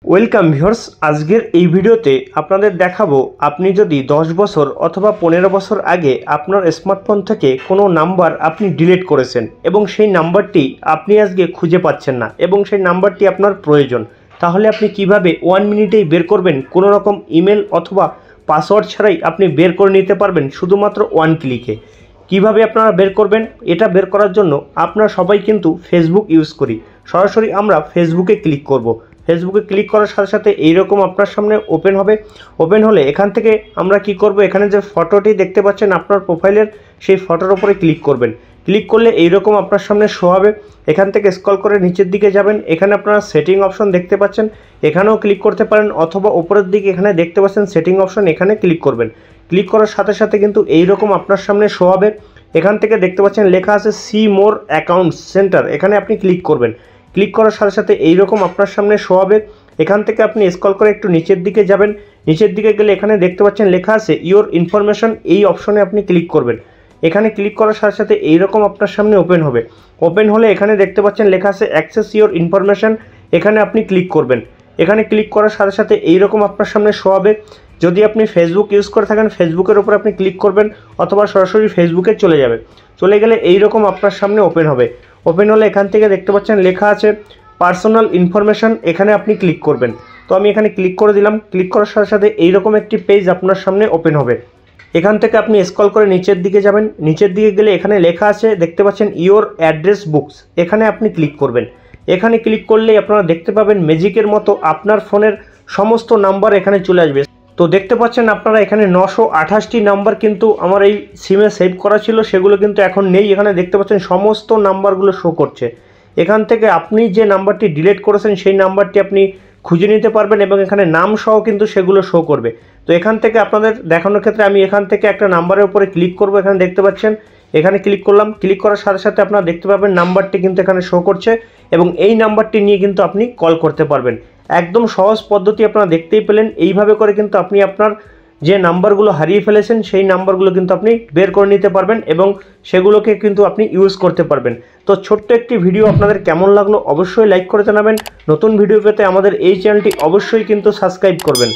Welcome viewers, আজকের এই ভিডিওতে আপনাদের দেখাবো আপনি যদি 10 বছর অথবা 15 বছর আগে আপনার স্মার্টফোন থেকে কোনো নাম্বার আপনি ডিলিট করেছেন এবং সেই নাম্বারটি আপনি আজকে খুঁজে পাচ্ছেন না এবং সেই নাম্বারটি আপনার প্রয়োজন, তাহলে আপনি কিভাবে 1 মিনিটেই বের করবেন? কোনো রকম ইমেল অথবা পাসওয়ার্ড ছাড়াই আপনি বের করে নিতে পারবেন শুধুমাত্র 1 ক্লিকে। কিভাবে আপনারা বের করবেন? এটা বের করার জন্য আপনারা সবাই কিন্তু ফেসবুক ইউজ করি। সরাসরি আমরা ফেসবুকে ক্লিক করব। ফেসবুকে ক্লিক করার সাথে সাথে এইরকম আপনার সামনে ওপেন হবে। ওপেন হলে এখান থেকে আমরা কি করব, এখানে যে ফটোটি দেখতে পাচ্ছেন আপনার প্রোফাইলের, সেই ফটোর উপরে ক্লিক করবেন। ক্লিক করলে এইরকম আপনার সামনে শো হবে। এখান থেকে স্ক্রল করে নিচের দিকে যাবেন, এখানে আপনারা সেটিং অপশন দেখতে পাচ্ছেন, এখানেও ক্লিক করতে পারেন, অথবা উপরের দিকে এখানে দেখতে পাচ্ছেন সেটিং অপশন, এখানে ক্লিক করবেন। ক্লিক করার সাথে সাথে কিন্তু এইরকম আপনার সামনে শো হবে। এখান থেকে দেখতে পাচ্ছেন লেখা আছে সি মোর অ্যাকাউন্টস সেন্টার, এখানে আপনি ক্লিক করবেন। ক্লিক করার সাথে সাথে এইরকম আপনার সামনে শো হবে। এখান থেকে আপনি স্ক্রল করে একটু নিচের দিকে যাবেন। নিচের দিকে গেলে এখানে দেখতে পাচ্ছেন লেখা আছে ইওর ইনফরমেশন, এই অপশনে আপনি ক্লিক করবেন। এখানে ক্লিক করার সাথে সাথে এইরকম আপনার সামনে ওপেন হবে। ওপেন হলে এখানে দেখতে পাচ্ছেন লেখা আছে অ্যাক্সেস ইওর ইনফরমেশন, এখানে আপনি ক্লিক করবেন। এখানে ক্লিক করার সাথে সাথে এইরকম আপনার সামনে শো হবে। যদি আপনি ফেসবুক ইউজ করে থাকেন, ফেসবুকের উপর আপনি ক্লিক করবেন অথবা সরাসরি ফেসবুকে চলে যাবে। চলে গেলে এইরকম আপনার সামনে ওপেন হবে। ওপেন হলে এখান থেকে দেখতে পাচ্ছেন লেখা আছে পার্সোনাল ইনফরমেশন, এখানে আপনি ক্লিক করবেন। তো আমি এখানে ক্লিক করে দিলাম। ক্লিক করার সাথে সাথে এইরকম একটি পেজ আপনার সামনে ওপেন হবে। এখান থেকে আপনি স্ক্রল করে নিচের দিকে যাবেন। নিচের দিকে গেলে এখানে লেখা আছে দেখতে পাচ্ছেন ইওর অ্যাড্রেস বুকস, এখানে আপনি ক্লিক করবেন। এখানে ক্লিক করলেই আপনারা দেখতে পাবেন ম্যাজিকের মতো আপনার ফোনের সমস্ত নাম্বার এখানে চলে আসবে। তো দেখতে পাচ্ছেন আপনারা এখানে 928টি নাম্বার কিন্তু আমার এই সিমে সেভ করা ছিল, সেগুলো কিন্তু এখন নেই। এখানে দেখতে পাচ্ছেন সমস্ত নাম্বারগুলো শো করছে। এখান থেকে আপনি যে নাম্বারটি ডিলিট করেছেন সেই নাম্বারটি আপনি খুঁজে নিতে পারবেন এবং এখানে নাম সহ কিন্তু সেগুলো শো করবে। তো এখান থেকে আপনাদের দেখানোর ক্ষেত্রে আমি এখান থেকে একটা নাম্বারের উপরে ক্লিক করব। এখানে দেখতে পাচ্ছেন, এখানে ক্লিক করলাম। ক্লিক করার সাথে সাথে আপনারা দেখতে পাবেন নাম্বারটি কিন্তু এখানে শো করছে এবং এই নাম্বারটি নিয়ে কিন্তু আপনি কল করতে পারবেন। একদম সহজ পদ্ধতি আপনারা দেখতেই পেলেন। এইভাবে করে কিন্তু আপনি আপনার যে নাম্বারগুলো হারিয়ে ফেলেছেন সেই নাম্বারগুলো কিন্তু আপনি বের করে নিতে পারবেন এবং সেগুলোকে কিন্তু আপনি ইউজ করতে পারবেন। তো ছোট্ট একটি ভিডিও আপনাদের কেমন লাগলো অবশ্যই লাইক করে জানাবেন। নতুন ভিডিও পেতে আমাদের এই চ্যানেলটি অবশ্যই কিন্তু সাবস্ক্রাইব করবেন।